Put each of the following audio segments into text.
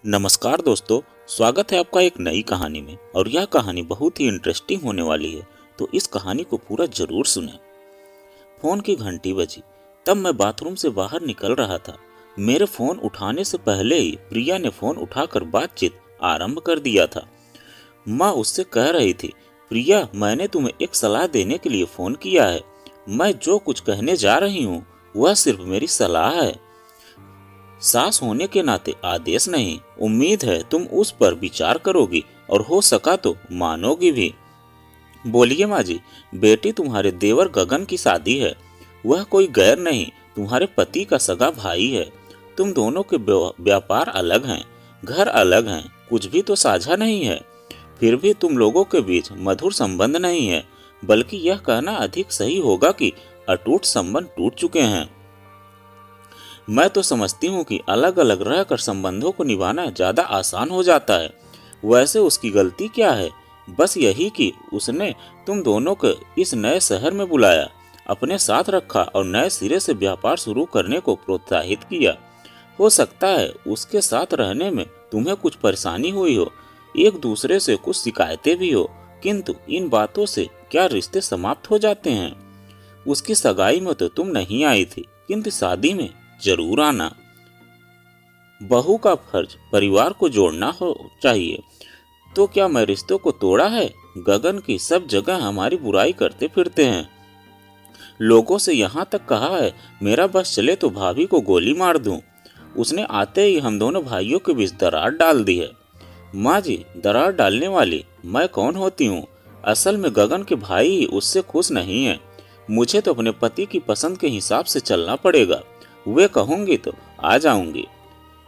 नमस्कार दोस्तों, स्वागत है आपका एक नई कहानी में। और यह कहानी बहुत ही इंटरेस्टिंग होने वाली है, तो इस कहानी को पूरा जरूर सुनें। फोन की घंटी बजी। तब मैं बाथरूम से बाहर निकल रहा था। मेरे फोन उठाने से पहले ही प्रिया ने फोन उठाकर बातचीत आरंभ कर दिया था। माँ उससे कह रही थी, प्रिया, मैंने तुम्हें एक सलाह देने के लिए फोन किया है। मैं जो कुछ कहने जा रही हूँ वह सिर्फ मेरी सलाह है, सास होने के नाते आदेश नहीं। उम्मीद है तुम उस पर विचार करोगी और हो सका तो मानोगी भी। बोलिए माँ जी। बेटी, तुम्हारे देवर गगन की शादी है। वह कोई गैर नहीं, तुम्हारे पति का सगा भाई है। तुम दोनों के व्यापार अलग हैं, घर अलग हैं, कुछ भी तो साझा नहीं है। फिर भी तुम लोगों के बीच मधुर संबंध नहीं है, बल्कि यह कहना अधिक सही होगा कि अटूट संबंध टूट चुके हैं। मैं तो समझती हूँ कि अलग अलग रहकर संबंधों को निभाना ज्यादा आसान हो जाता है। वैसे उसकी गलती क्या है? बस यही कि उसने तुम दोनों को इस नए शहर में बुलाया, अपने साथ रखा और नए सिरे से व्यापार शुरू करने को प्रोत्साहित किया। हो सकता है उसके साथ रहने में तुम्हें कुछ परेशानी हुई हो, एक दूसरे से कुछ शिकायतें भी हो, किंतु इन बातों से क्या रिश्ते समाप्त हो जाते हैं? उसकी सगाई में तो तुम नहीं आई थी, किंतु शादी में जरूर आना। बहू का फर्ज परिवार को जोड़ना हो चाहिए। तो क्या मैं रिश्तों को तोड़ा है? गगन की सब जगह हमारी बुराई करते फिरते हैं। लोगों से यहाँ तक कहा है मेरा बस चले तो भाभी को गोली मार दूं। उसने आते ही हम दोनों भाइयों के बीच दरार डाल दी है। माँ जी, दरार डालने वाली मैं कौन होती हूँ? असल में गगन के भाई ही उससे खुश नहीं है। मुझे तो अपने पति की पसंद के हिसाब से चलना पड़ेगा। वे कहूंगी तो आ जाऊंगी।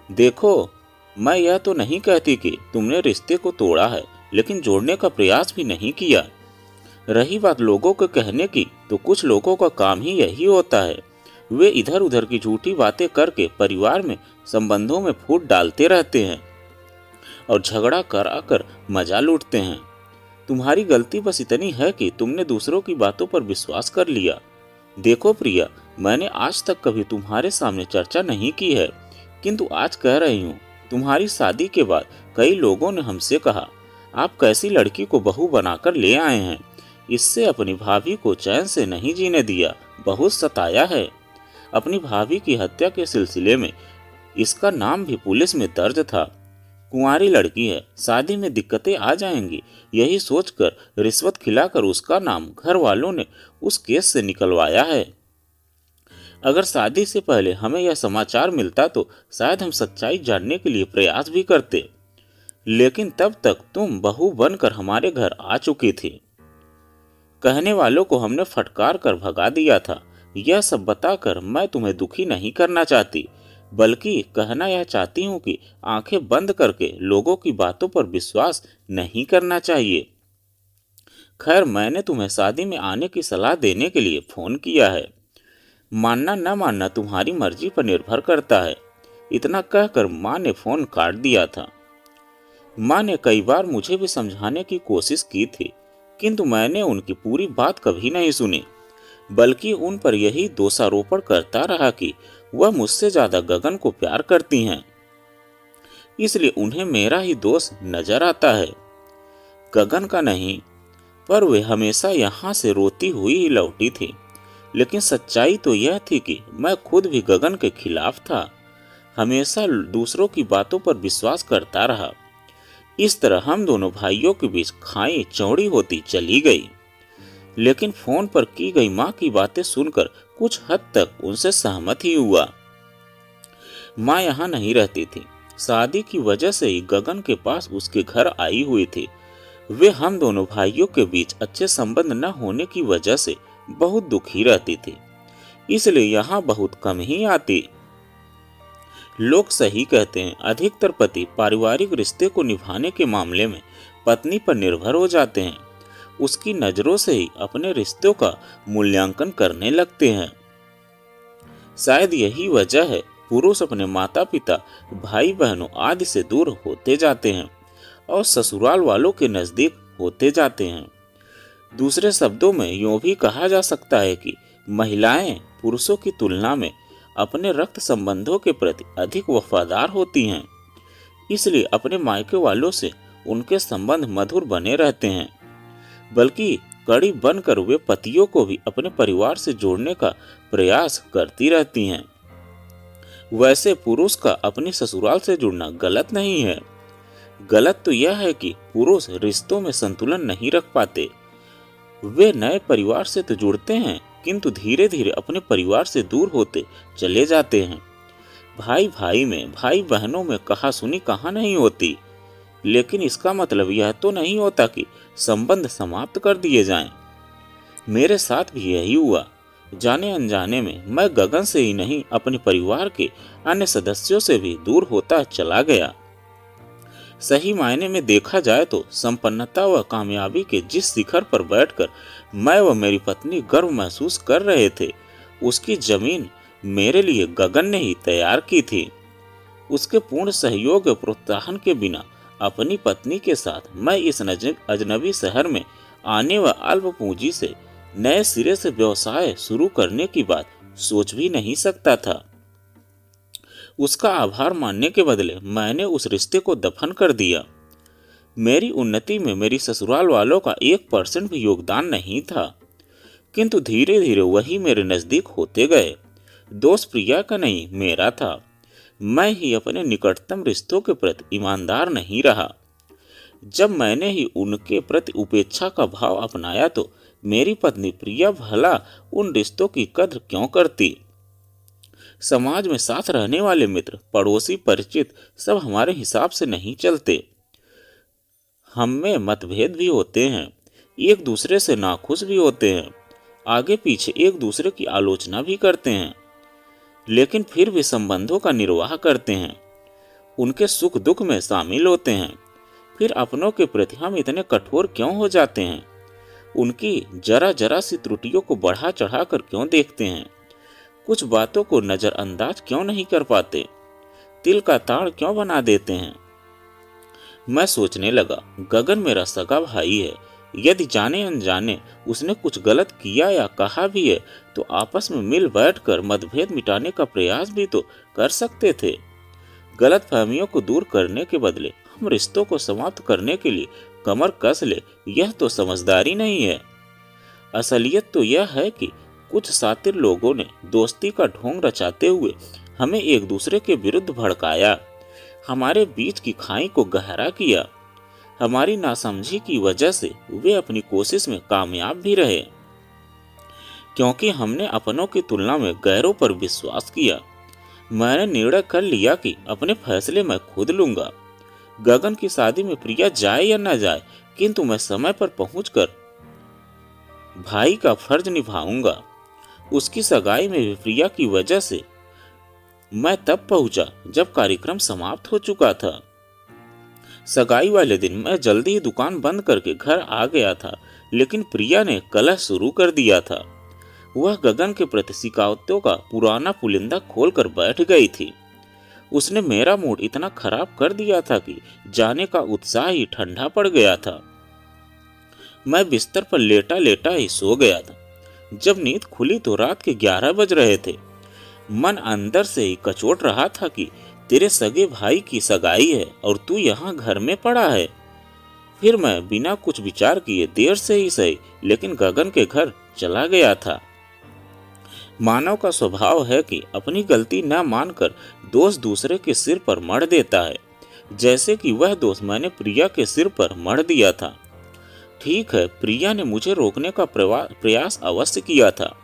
देखो, मैं यह तो नहीं कहती कि तुमने रिश्ते को तोड़ा है, लेकिन जोड़ने का प्रयास भी नहीं किया। रही बात लोगों के कहने की, तो कुछ लोगों का काम ही यही होता है। वे इधर उधर की झूठी बातें करके परिवार में संबंधों में फूट डालते रहते हैं और झगड़ा कराकर मजा लूटते हैं। तुम्हारी गलती बस इतनी है कि तुमने दूसरों की बातों पर विश्वास कर लिया। देखो प्रिया, मैंने आज तक कभी तुम्हारे सामने चर्चा नहीं की है, किंतु आज कह रही हूँ। तुम्हारी शादी के बाद कई लोगों ने हमसे कहा, आप कैसी लड़की को बहू बनाकर ले आए हैं। इससे अपनी भाभी को चैन से नहीं जीने दिया, बहुत सताया है। अपनी भाभी की हत्या के सिलसिले में इसका नाम भी पुलिस में दर्ज था। कुंवारी लड़की है, शादी में दिक्कतें आ जाएंगी, यही सोचकर रिश्वत खिलाकर उसका नाम घर वालों ने उस केस से निकलवाया है। अगर शादी से पहले हमें यह समाचार मिलता तो शायद हम सच्चाई जानने के लिए प्रयास भी करते, लेकिन तब तक तुम बहू बनकर हमारे घर आ चुकी थी। कहने वालों को हमने फटकार कर भगा दिया था। यह सब बताकर मैं तुम्हें दुखी नहीं करना चाहती, बल्कि कहना यह चाहती हूँ कि आंखें बंद करके लोगों की बातों पर विश्वास नहीं करना चाहिए। खैर, मैंने तुम्हें शादी में आने की सलाह देने के लिए फोन किया है। मानना न मानना तुम्हारी मर्जी पर निर्भर करता है। इतना कहकर माँ ने फोन काट दिया था। माँ ने कई बार मुझे भी समझाने की कोशिश की थी, किंतु मैंने उनकी पूरी बात कभी नहीं सुनी, बल्कि उन पर यही दोषारोपण करता रहा कि वह मुझसे ज्यादा गगन को प्यार करती हैं। इसलिए उन्हें मेरा ही दोष नजर आता है, गगन का नहीं। पर वे हमेशा यहाँ से रोती हुई ही लौटी थी। लेकिन सच्चाई तो यह थी कि मैं खुद भी गगन के खिलाफ था, हमेशा दूसरों की बातों पर विश्वास करता रहा। इस तरह हम दोनों भाइयों के बीच खाई चौड़ी होती चली गई। लेकिन फोन पर की गई माँ की बातें सुनकर कुछ हद तक उनसे सहमत ही हुआ। माँ यहाँ नहीं रहती थी। शादी की वजह से ही गगन के पास उसके घर आई हुई थी। वे हम दोनों भाइयों के बीच अच्छे संबंध न होने की वजह से बहुत दुखी रहती थी, इसलिए यहाँ बहुत कम ही आती। लोग सही कहते हैं, अधिकतर पति पारिवारिक रिश्ते को निभाने के मामले में पत्नी पर निर्भर हो जाते हैं। उसकी नजरों से ही अपने रिश्तों का मूल्यांकन करने लगते हैं। शायद यही वजह है पुरुष अपने माता पिता, भाई बहनों आदि से दूर होते जाते हैं और ससुराल वालों के नजदीक होते जाते हैं। दूसरे शब्दों में यूं भी कहा जा सकता है कि महिलाएं पुरुषों की तुलना में अपने रक्त संबंधों के प्रति अधिक वफादार होती हैं। इसलिए अपने मायके वालों से उनके संबंध मधुर बने रहते हैं, बल्कि कड़ी बनकर वे पतियों को भी अपने परिवार से जोड़ने का प्रयास करती रहती हैं। वैसे पुरुष का अपनी ससुराल से जुड़ना गलत नहीं है। गलत तो यह है कि पुरुष रिश्तों में संतुलन नहीं रख पाते। वे नए परिवार से तो जुड़ते हैं, किंतु धीरे धीरे अपने परिवार से दूर होते चले जाते हैं। भाई भाई में, भाई बहनों में कहा सुनी कहाँ नहीं होती, लेकिन इसका मतलब यह तो नहीं होता कि संबंध समाप्त कर दिए जाएं। मेरे साथ भी यही हुआ। जाने अनजाने में मैं गगन से ही नहीं, अपने परिवार के अन्य सदस्यों से भी दूर होता चला गया। सही मायने में देखा जाए तो संपन्नता व कामयाबी के जिस शिखर पर बैठकर मैं व मेरी पत्नी गर्व महसूस कर रहे थे, उसकी जमीन मेरे लिए गगन ने ही तैयार की थी। उसके पूर्ण सहयोग व प्रोत्साहन के बिना अपनी पत्नी के साथ मैं इस अजनबी शहर में आने व अल्प पूंजी से नए सिरे से व्यवसाय शुरू करने की बात सोच भी नहीं सकता था। उसका आभार मानने के बदले मैंने उस रिश्ते को दफन कर दिया। मेरी उन्नति में मेरी ससुराल वालों का 1% भी योगदान नहीं था, किंतु धीरे धीरे वही मेरे नजदीक होते गए। दोष प्रिया का नहीं, मेरा था। मैं ही अपने निकटतम रिश्तों के प्रति ईमानदार नहीं रहा। जब मैंने ही उनके प्रति उपेक्षा का भाव अपनाया तो मेरी पत्नी प्रिया भला उन रिश्तों की कद्र क्यों करती। समाज में साथ रहने वाले मित्र, पड़ोसी, परिचित सब हमारे हिसाब से नहीं चलते। हम में मतभेद भी होते हैं, एक दूसरे से नाखुश भी होते हैं, आगे पीछे एक दूसरे की आलोचना भी करते हैं, लेकिन फिर भी संबंधों का निर्वाह करते हैं, उनके सुख दुख में शामिल होते हैं। फिर अपनों के प्रति हम इतने कठोर क्यों हो जाते हैं? उनकी जरा जरा सी त्रुटियों को बढ़ा चढ़ा कर क्यों देखते हैं? कुछ बातों को नजरअंदाज क्यों नहीं कर पाते? तिल का ताड़ क्यों बना देते हैं? मैं सोचने लगा, गगन मेरा सगा भाई है। यदि जाने अनजाने उसने कुछ गलत किया या कहा भी है तो आपस में मिल बैठकर मतभेद मिटाने का प्रयास भी तो कर सकते थे। गलत फहमियों को दूर करने के बदले हम रिश्तों को समाप्त करने के लिए कमर कस ले, यह तो समझदारी नहीं है। असलियत तो यह है कि कुछ शातिर लोगों ने दोस्ती का ढोंग रचाते हुए हमें एक दूसरे के विरुद्ध भड़काया, हमारे बीच की खाई को गहरा किया। हमारी नासमझी की वजह से वे अपनी कोशिश में कामयाब भी रहे, क्योंकि हमने अपनों की तुलना में गैरों पर विश्वास किया। मैंने निर्णय कर लिया कि अपने फैसले मैं खुद लूंगा। गगन की शादी में प्रिया जाए या न जाए, किंतु मैं समय पर पहुंचकर भाई का फर्ज निभाऊंगा। उसकी सगाई में भी प्रिया की वजह से मैं तब पहुंचा जब कार्यक्रम समाप्त हो चुका था। सगाई वाले दिन मैं जल्दी ही दुकान बंद करके घर आ गया था, लेकिन प्रिया ने कलह शुरू कर दिया था। वह गगन के प्रति शिकायतों का पुराना पुलिंदा खोलकर बैठ गई थी। उसने मेरा मूड इतना खराब कर दिया था कि जाने का उत्साह ही ठंडा पड़ गया था। मैं बिस्तर पर लेटा लेटा ही सो गया था। जब नींद खुली तो रात के 11 बज रहे थे। मन अंदर से ही कचोट रहा था कि तेरे सगे भाई की सगाई है और तू यहाँ घर में पड़ा है। फिर मैं बिना कुछ विचार किए देर से ही सही, लेकिन गगन के घर चला गया था। मानव का स्वभाव है कि अपनी गलती न मानकर दोष दूसरे के सिर पर मढ़ देता है, जैसे कि वह दोष मैंने प्रिया के सिर पर मढ़ दिया था। ठीक है, प्रिया ने मुझे रोकने का प्रयास अवश्य किया था,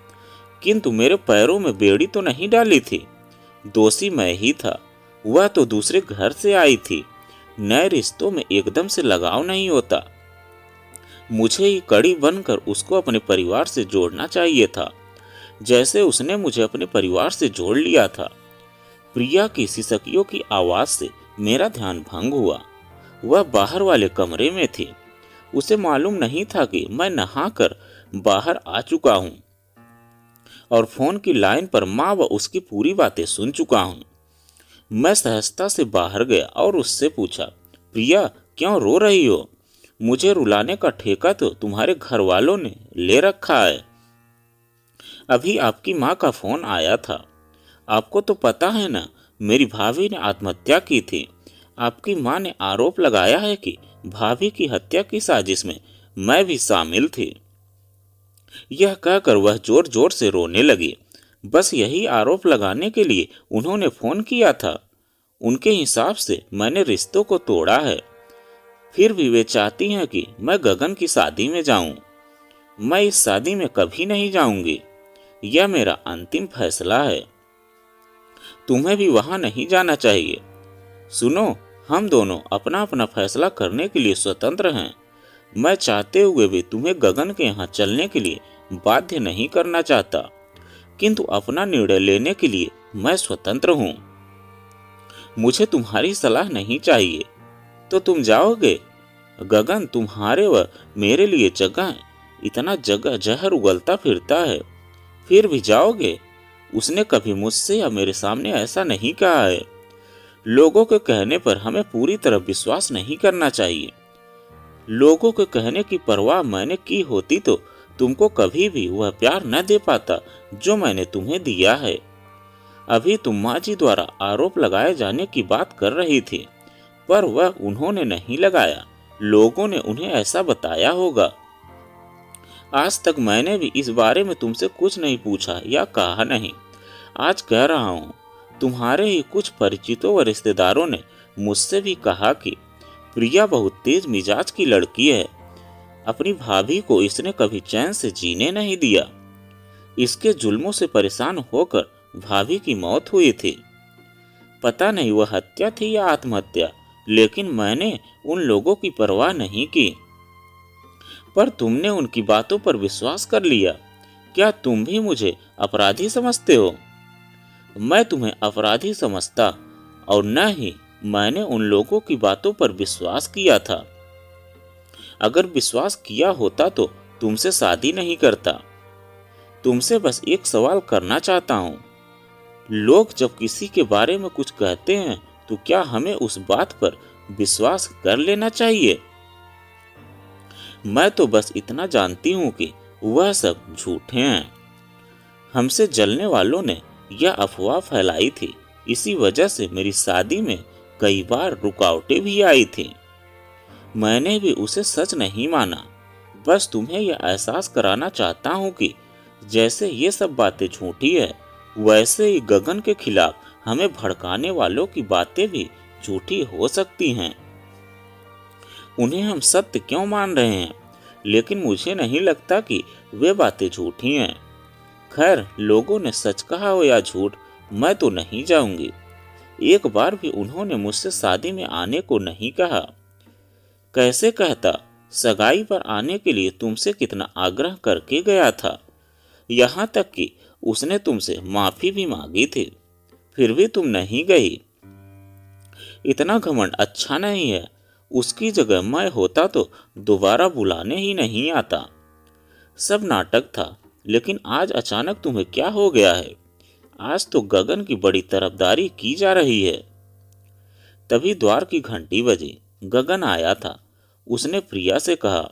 किंतु मेरे पैरों में बेड़ी तो नहीं डाली थी। दोषी मैं ही था। वह तो दूसरे घर से आई थी। नए रिश्तों में एकदम से लगाव नहीं होता। मुझे ही कड़ी बनकर उसको अपने परिवार से जोड़ना चाहिए था, जैसे उसने मुझे अपने परिवार से जोड़ लिया था। प्रिया की सिसकियों की आवाज से मेरा ध्यान भंग हुआ। वह बाहर वाले कमरे में थी। उसे मालूम नहीं था कि मैं नहाकर बाहर आ चुका हूँ और फोन की लाइन पर माँ व उसकी पूरी बातें सुन चुका हूँ। मैं सहजता से बाहर गया और उससे पूछा, प्रिया क्यों रो रही हो? मुझे रुलाने का ठेका तो तुम्हारे घर वालों ने ले रखा है। अभी आपकी माँ का फोन आया था। आपको तो पता है ना, मेरी भाभी ने आत्महत्या की थी। आपकी माँ ने आरोप लगाया है कि भाभी की हत्या की साजिश में मैं भी शामिल थी। यह कहकर वह जोर जोर से रोने लगी। बस यही आरोप लगाने के लिए उन्होंने फोन किया था। उनके हिसाब से मैंने रिश्तों को तोड़ा है। फिर भी वे चाहती हैं कि मैं गगन की शादी में जाऊं। मैं इस शादी में कभी नहीं जाऊंगी। यह मेरा अंतिम फैसला है। तुम्हें भी वहां नहीं जाना चाहिए। सुनो, हम दोनों अपना अपना फैसला करने के लिए स्वतंत्र हैं। मैं चाहते हुए भी तुम्हें गगन के यहाँ चलने के लिए बाध्य नहीं करना चाहता, किंतु अपना निर्णय लेने के लिए मैं स्वतंत्र हूँ। मुझे तुम्हारी सलाह नहीं चाहिए। तो तुम जाओगे? गगन, तुम्हारे व मेरे लिए जगह है। इतना जगह जहर उगलता फिरता है, फिर भी जाओगे? उसने कभी मुझसे या मेरे सामने ऐसा नहीं कहा है। लोगों के कहने पर हमें पूरी तरह विश्वास नहीं करना चाहिए। लोगों के कहने की परवाह मैंने की होती तो तुमको कभी भी वह प्यार न दे पाता जो मैंने तुम्हें दिया है। अभी तुम माँ जी द्वारा आरोप लगाए जाने की बात कर रही थी, पर वह उन्होंने नहीं लगाया। लोगों ने उन्हें ऐसा बताया होगा। आज तक मैंने भी इस बारे में तुमसे कुछ नहीं पूछा या कहा नहीं। आज कह रहा हूँ। तुम्हारे ही कुछ परिचितों व रिश्तेदारों ने मुझसे भी कहा कि प्रिया बहुत तेज मिजाज की लड़की है। अपनी भाभी को इसने कभी चैन से जीने नहीं दिया। इसके जुल्मों से परेशान होकर भाभी की मौत हुई थी। पता नहीं वह हत्या थी या आत्महत्या, लेकिन मैंने उन लोगों की परवाह नहीं की। पर तुमने उनकी बातों पर विश्वास कर लिया। क्या तुम भी मुझे अपराधी समझते हो? मैं तुम्हें अपराधी समझता और न ही मैंने उन लोगों की बातों पर विश्वास किया था। अगर विश्वास किया होता तो तुमसे शादी नहीं करता। तुमसे बस एक सवाल करना चाहता हूँ। लोग जब किसी के बारे में कुछ कहते हैं तो क्या हमें उस बात पर विश्वास कर लेना चाहिए? मैं तो बस इतना जानती हूँ कि वह सब झूठे हैं। हमसे जलने वालों ने यह अफवाह फैलाई थी। इसी वजह से मेरी शादी में कई बार रुकावटें भी आई थी। मैंने भी उसे सच नहीं माना। बस तुम्हें यह एहसास कराना चाहता हूँ कि जैसे ये सब बातें झूठी है, वैसे ही गगन के खिलाफ हमें भड़काने वालों की बातें भी झूठी हो सकती हैं। उन्हें हम सत्य क्यों मान रहे हैं, लेकिन मुझे नहीं लगता कि वे बातें झूठी हैं। खैर, लोगों ने सच कहा हो या झूठ, मैं तो नहीं जाऊंगी। एक बार भी उन्होंने मुझसे शादी में आने को नहीं कहा। कैसे कहता? सगाई पर आने के लिए तुमसे कितना आग्रह करके गया था। यहाँ तक कि उसने तुमसे माफी भी मांगी थी, फिर भी तुम नहीं गई। इतना घमंड अच्छा नहीं है। उसकी जगह मैं होता तो दोबारा बुलाने ही नहीं आता। सब नाटक था, लेकिन आज अचानक तुम्हें क्या हो गया है? आज तो गगन की बड़ी तरफदारी की जा रही है। तभी द्वार की घंटी बजी। गगन आया था। उसने प्रिया से कहा,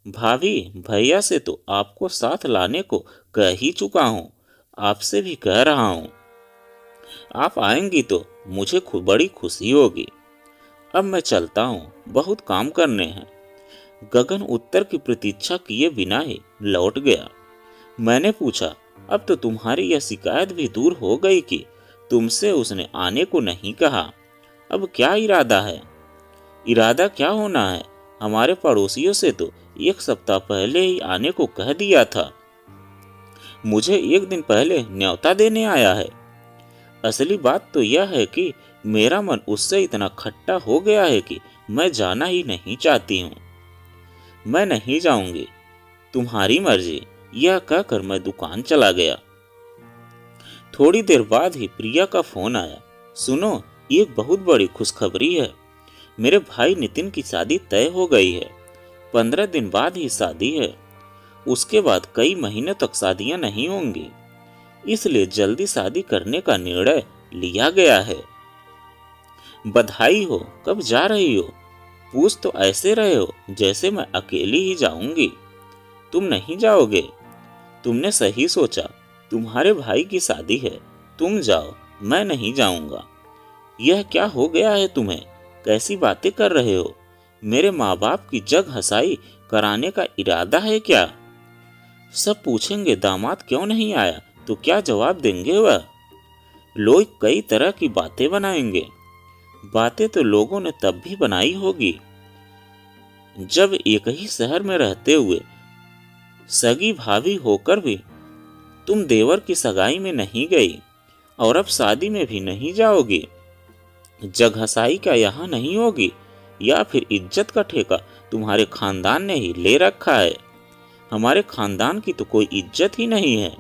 भाभी, भैया से तो आपको साथ लाने को कह ही चुका हूं, आपसे भी कह रहा हूं। आप आएंगी तो मुझे बड़ी खुशी होगी। अब मैं चलता हूँ, बहुत काम करने हैं। गगन उत्तर की प्रतीक्षा किए बिना ही लौट गया। मैंने पूछा, अब तो तुम्हारी यह शिकायत भी दूर हो गई कि तुमसे उसने आने को नहीं कहा। अब क्या इरादा है? इरादा क्या होना है? हमारे पड़ोसियों से तो 1 सप्ताह पहले ही आने को कह दिया था। मुझे 1 दिन पहले न्योता देने आया है। असली बात तो यह है कि मेरा मन उससे इतना खट्टा हो गया है कि मैं जाना ही नहीं चाहती हूँ। मैं नहीं जाऊंगी, तुम्हारी मर्जी। यह कहकर मैं दुकान चला गया। थोड़ी देर बाद ही प्रिया का फोन आया। सुनो, एक बहुत बड़ी खुशखबरी है। मेरे भाई नितिन की शादी तय हो गई है। 15 दिन बाद ही शादी है। उसके बाद कई महीने तक शादियां नहीं होंगी, इसलिए जल्दी शादी करने का निर्णय लिया गया है। बधाई हो। कब जा रही हो? पूछ तो ऐसे रहे हो जैसे मैं अकेली ही जाऊंगी। तुम नहीं जाओगे? तुमने सही सोचा, तुम्हारे भाई की शादी है। तुम जाओ, मैं नहीं जाऊंगा। यह क्या हो गया है तुम्हें? कैसी बातें कर रहे हो? मेरे माँ बाप की जग हंसाई कराने का इरादा है क्या? सब पूछेंगे दामाद क्यों नहीं आया, तो क्या जवाब देंगे वह? लोग कई तरह की बातें बनाएंगे। बातें तो लोगों ने तब भी बनाई होगी जब एक ही शहर में रहते हुए सगी भाभी होकर भी तुम देवर की सगाई में नहीं गई और अब शादी में भी नहीं जाओगी। जगहसाई क्या यहाँ नहीं होगी, या फिर इज्जत का ठेका तुम्हारे खानदान ने ही ले रखा है? हमारे खानदान की तो कोई इज्जत ही नहीं है।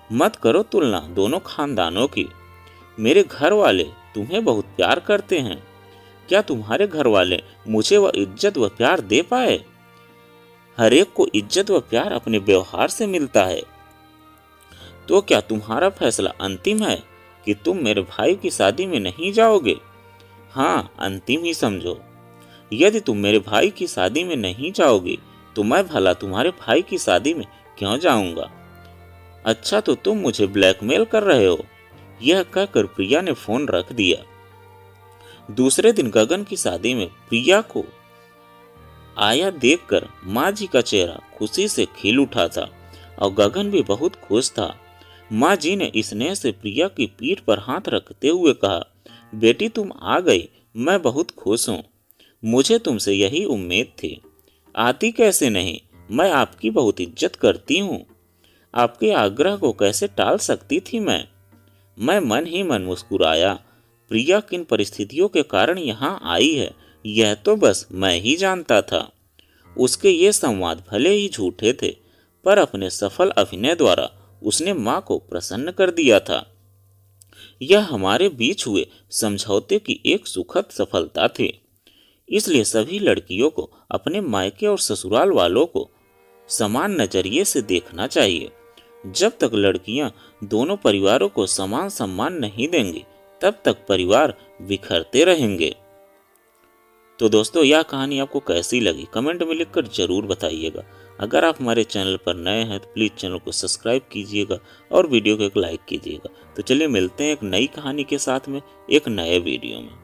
मत करो तुलना दोनों खानदानों की। मेरे घर वाले तुम्हें बहुत प्यार करते हैं। क्या तुम्हारे घर वाले मुझे वह इज्जत व प्यार दे पाए? हर एक को इज्जत व प्यार अपने व्यवहार से मिलता है। तो क्या तुम्हारा फैसला अंतिम है कि तुम मेरे भाई की शादी में नहीं जाओगे? हाँ, अंतिम ही समझो। यदि तुम मेरे भाई की शादी में नहीं जाओगी तो मैं भला तुम्हारे भाई की शादी में क्यों जाऊंगा? अच्छा, तो तुम मुझे ब्लैकमेल कर रहे हो। यह कहकर प्रिया ने फोन रख दिया। दूसरे दिन गगन की शादी में प्रिया को आया देखकर माँ जी का चेहरा खुशी से खिल उठा था और गगन भी बहुत खुश था। माँ जी ने स्नेह से प्रिया की पीठ पर हाथ रखते हुए कहा, बेटी तुम आ गई, मैं बहुत खुश हूँ। मुझे तुमसे यही उम्मीद थी। आती कैसे नहीं, मैं आपकी बहुत इज्जत करती हूँ। आपके आग्रह को कैसे टाल सकती थी मैं मन ही मन मुस्कुराया। प्रिया किन परिस्थितियों के कारण यहाँ आई है यह तो बस मैं ही जानता था। उसके ये संवाद भले ही झूठे थे, पर अपने सफल अभिनय द्वारा उसने माँ को प्रसन्न कर दिया था। यह हमारे बीच हुए समझौते की एक सुखद सफलता थी। इसलिए सभी लड़कियों को अपने मायके और ससुराल वालों को समान नजरिए से देखना चाहिए। जब तक लड़कियां दोनों परिवारों को समान सम्मान नहीं देंगी, तब तक परिवार बिखरते रहेंगे। तो दोस्तों, यह कहानी आपको कैसी लगी कमेंट में लिखकर जरूर बताइएगा। अगर आप हमारे चैनल पर नए हैं तो प्लीज़ चैनल को सब्सक्राइब कीजिएगा और वीडियो को एक लाइक कीजिएगा। तो चलिए मिलते हैं एक नई कहानी के साथ में एक नए वीडियो में।